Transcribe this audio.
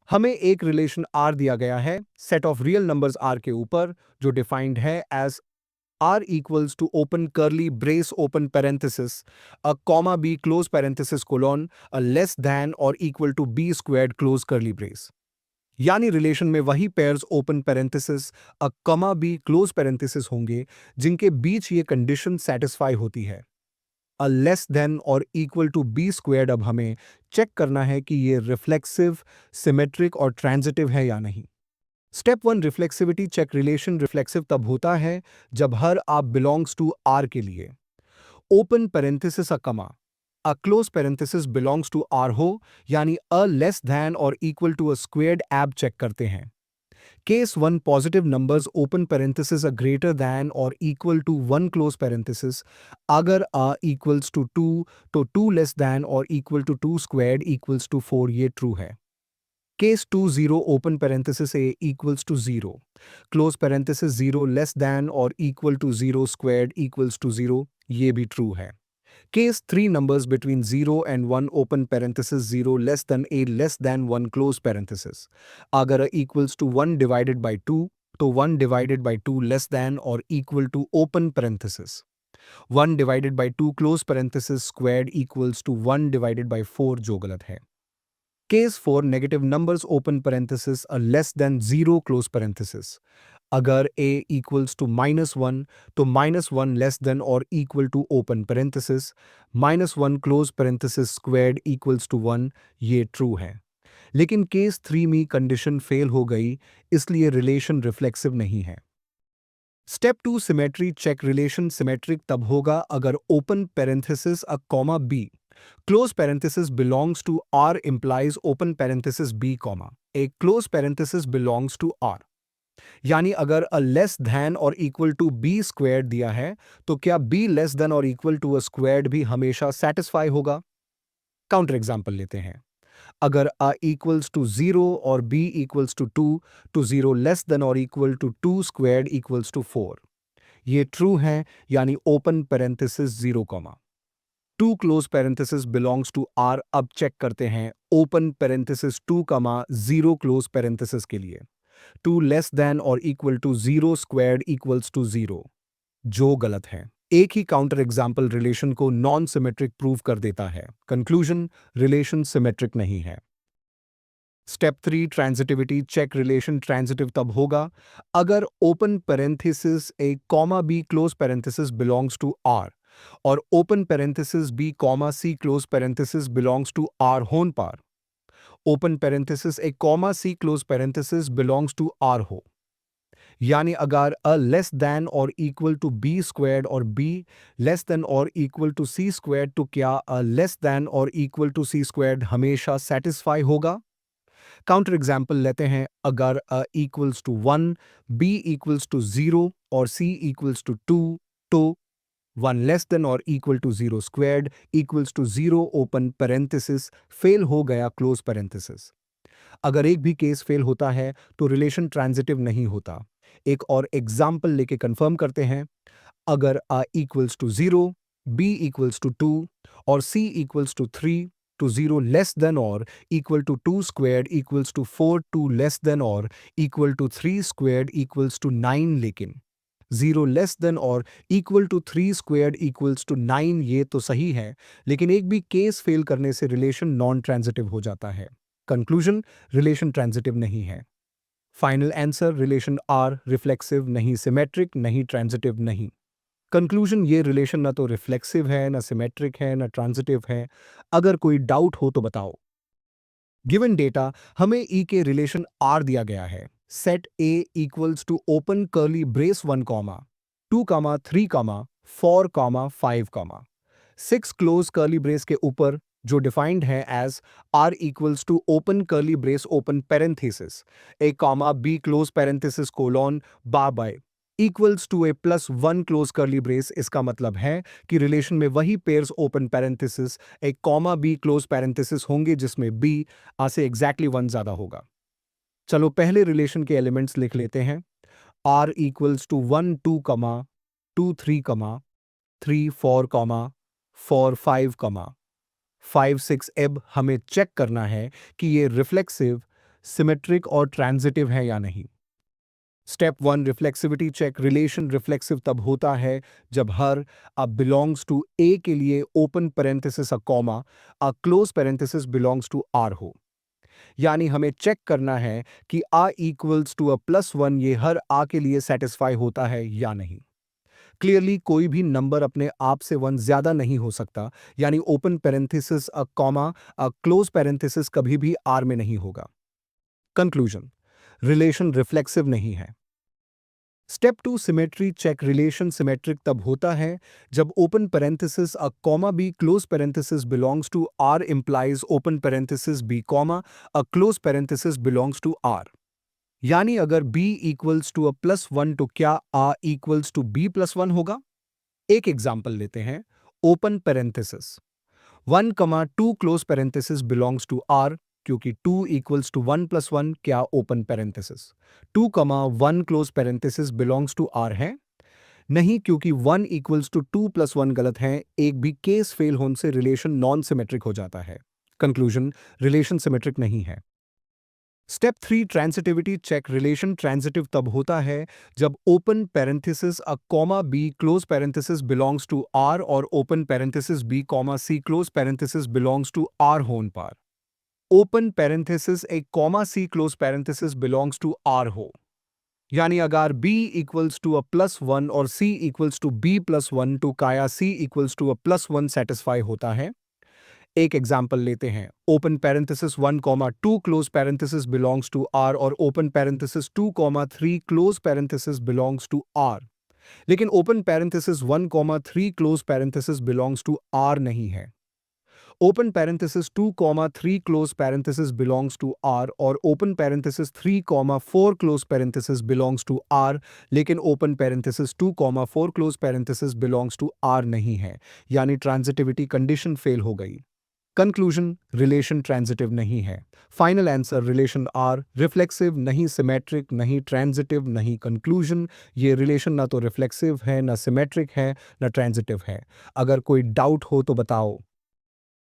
हमें एक relation are दिया गया है set of real numbers R के ऊपर जो डिफाइंड है as r equals to open curly brace open parenthesis a comma b close parenthesis colon a less than or equal to b squared close curly brace। यानी relation में वही pairs open parenthesis a कमा B close parenthesis होंगे जिनके बीच ये condition satisfy होती है। अ less than और इक्वल टू बी स्क्वायर्ड अब हमें चेक करना है कि ये रिफ्लेक्सिव, सिमेट्रिक और ट्रांजिटिव है या नहीं। Step one reflexivity check. Relation reflexive तब होता है जब हर आप बिलोंग्स टू आर के लिए open parenthesis a comma a close parenthesis belongs to R हो, यानी अ लेस दैन और इक्वल टू अ स्क्वेयर्ड एब चेक करते हैं। Case one positive numbers open parenthesis a greater than और equal to one close parenthesis. अगर a equals to two तो टू लेस दैन और equal to two squared equals to four, ये true है। Case two zero open parenthesis a equals to zero close parenthesis zero less than और equal to zero squared equals to zero, ये भी true है। Case 3 numbers between 0 and 1 open parenthesis 0 less than a less than 1 close parenthesis। अगर a equals to 1 divided by 2 तो 1 divided by 2 less than or equal to open parenthesis 1 divided by 2 close parenthesis squared equals to 1 divided by 4, जो गलत है। Case 4 negative numbers open parenthesis a less than 0 close parenthesis। अगर a equals to -1 तो -1 less than or equal to open parenthesis -1 close parenthesis squared equals to 1, ये true है। लेकिन case 3 में condition fail हो गई, इसलिए रिलेशन रिफ्लेक्सिव नहीं है। Step two symmetry check. Relation symmetric तब होगा अगर open parenthesis A comma B close parenthesis belongs to R implies open parenthesis B comma A close parenthesis belongs to R. यानी अगर अ लेस धैन और equal to B squared दिया है तो क्या बी लेस देन और इक्वल टू अ स्क्वेयर्ड भी हमेशा सेटिस्फाई होगा। काउंटर एग्जांपल लेते हैं। अगर a equals to 0 और b equals to 2 तो 0 लेस देन और equal to 2 squared equals to 4, ये ट्रू है। यानी open parenthesis 0 comma 2 close parenthesis belongs to R. अब चेक करते हैं open parenthesis 2 comma 0 close parenthesis के लिए 2 लेस देन और equal to 0 squared equals to 0, जो गलत है। एक ही काउंटर एग्जाम्पल रिलेशन को नॉन सिमेट्रिक प्रूव कर देता है। कंक्लूजन रिलेशन सिमेट्रिक नहीं है। Step 3 transitivity check. Relation transitive तब होगा अगर open parenthesis A comma B close parenthesis belongs to R और open parenthesis B comma c close parenthesis belongs to R होन पार। Open parenthesis A comma c close parenthesis belongs to R हो, यानी अगर a less than और equal to b squared और b less than और equal to c squared तो क्या अ लेस देन और इक्वल टू सी स्क्वायर्ड हमेशा सेटिस्फाई होगा। काउंटर एग्जाम्पल लेते हैं। अगर a equals to 1 b equals to 0 और सी इक्वल्स टू 2 तो 1 लेस देन और equal to 0 squared equals to 0 open parenthesis fail हो गया क्लोज पैरेंथेसिस। अगर एक भी केस फेल होता है तो रिलेशन ट्रांजिटिव नहीं होता। एक और एग्जाम्पल लेके कंफर्म करते हैं। अगर a equals to 0, b equals to 2 और c equals to 3 to 0 less than or equal to 2 squared equals to 4 2 less than or equal to 3 squared equals to 9, लेकिन 0 less than और equal to 3 squared equals to 9 ये तो सही है, लेकिन एक भी केस फेल करने से रिलेशन नॉन ट्रांजिटिव हो जाता है। कंक्लूजन रिलेशन ट्रांजिटिव नहीं है। Final answer relation R reflexive नहीं, सिमेट्रिक नहीं, ट्रांजिटिव नहीं। कंक्लूजन ये रिलेशन ना तो रिफ्लेक्सिव है, ना सिमेट्रिक है, ना ट्रांजिटिव है। अगर कोई डाउट हो तो बताओ। गिवन डेटा हमें ई के रिलेशन आर दिया गया है। Set A equals to open curly brace 1 comma 2 comma 3 comma 4 comma 5 comma 6 close curly brace के ऊपर जो डिफाइंड है as R equals to open curly brace open parenthesis A comma B close parenthesis colon bar B equals to A plus 1 close curly brace. इसका मतलब है कि relation में वही पेयर्स ओपन पैरेंथेसिस ए कॉमा बी क्लोज पैरेंथेसिस होंगे जिसमें B आ से exactly 1 ज्यादा होगा। चलो पहले रिलेशन के एलिमेंट्स लिख लेते हैं। आर इक्वल्स टू 1 2 कमा 2 3 कमा 3 4 कमा 4 5 कमा 5 6। अब हमें चेक करना है कि ये रिफ्लेक्सिव, सिमेट्रिक और ट्रांजिटिव है या नहीं। Step 1 reflexivity check. Relation reflexive तब होता है जब हर अ बिलोंग्स टू ए के लिए open parenthesis a comma A close parenthesis belongs to R हो। यानी हमें चेक करना है कि आ इक्वल्स टू अ +1 ये हर आ के लिए सेटिस्फाई होता है या नहीं। क्लियरली कोई भी नंबर अपने आप से 1 ज्यादा नहीं हो सकता, यानी open parenthesis a comma A close parenthesis कभी भी आर में नहीं होगा। कंक्लूजन, रिलेशन रिफ्लेक्सिव नहीं है। Step 2 symmetry check. Relation symmetric तब होता है जब open parenthesis a comma B close parenthesis belongs to R implies open parenthesis B comma A close parenthesis belongs to R. यानी अगर b इक्वल्स टू अ +1 तो क्या a इक्वल्स टू b+1 होगा। एक एग्जाम्पल लेते हैं। Open parenthesis 1 comma 2 close parenthesis belongs to R, क्योंकि 2 equals to 1 + 1 क्या open parenthesis 2 comma 1 close parenthesis belongs to R है। नहीं, क्योंकि 1 इक्वल्स टू 2 + 1 गलत है। एक भी केस फेल होने से रिलेशन नॉन सिमेट्रिक हो जाता है। कंक्लूजन, रिलेशन सिमेट्रिक नहीं है। Step 3 transitivity check. Relation transitive तब होता है जब open parenthesis a comma B close parenthesis belongs to R और open parenthesis B comma c close parenthesis belongs to R होने पर ओपन पेरेंथेसिस एक comma c close parenthesis belongs to R हो। यानी अगर b इक्वल्स टू अ +1 और c equals to b+1 तो काया c equals to a +1 satisfy होता है। एक एग्जाम्पल लेते हैं। Open parenthesis 1 comma 2 close parenthesis belongs to R और open parenthesis 2 comma 3 close parenthesis belongs to R. लेकिन open parenthesis 1 comma 3 close parenthesis belongs to R नहीं है। Open parenthesis 2 comma 3 close parenthesis belongs to R और open parenthesis 3 comma 4 close parenthesis belongs to R, लेकिन open parenthesis 2 comma 4 close parenthesis belongs to R नहीं है। यानी transitivity condition fail हो गई। Conclusion, relation transitive नहीं है। Final answer, relation R reflexive नहीं, सिमेट्रिक नहीं, ट्रांजिटिव नहीं। कंक्लूजन, ये रिलेशन ना तो रिफ्लेक्सिव है, ना सिमेट्रिक है, ना ट्रांजिटिव है। अगर कोई डाउट हो तो बताओ।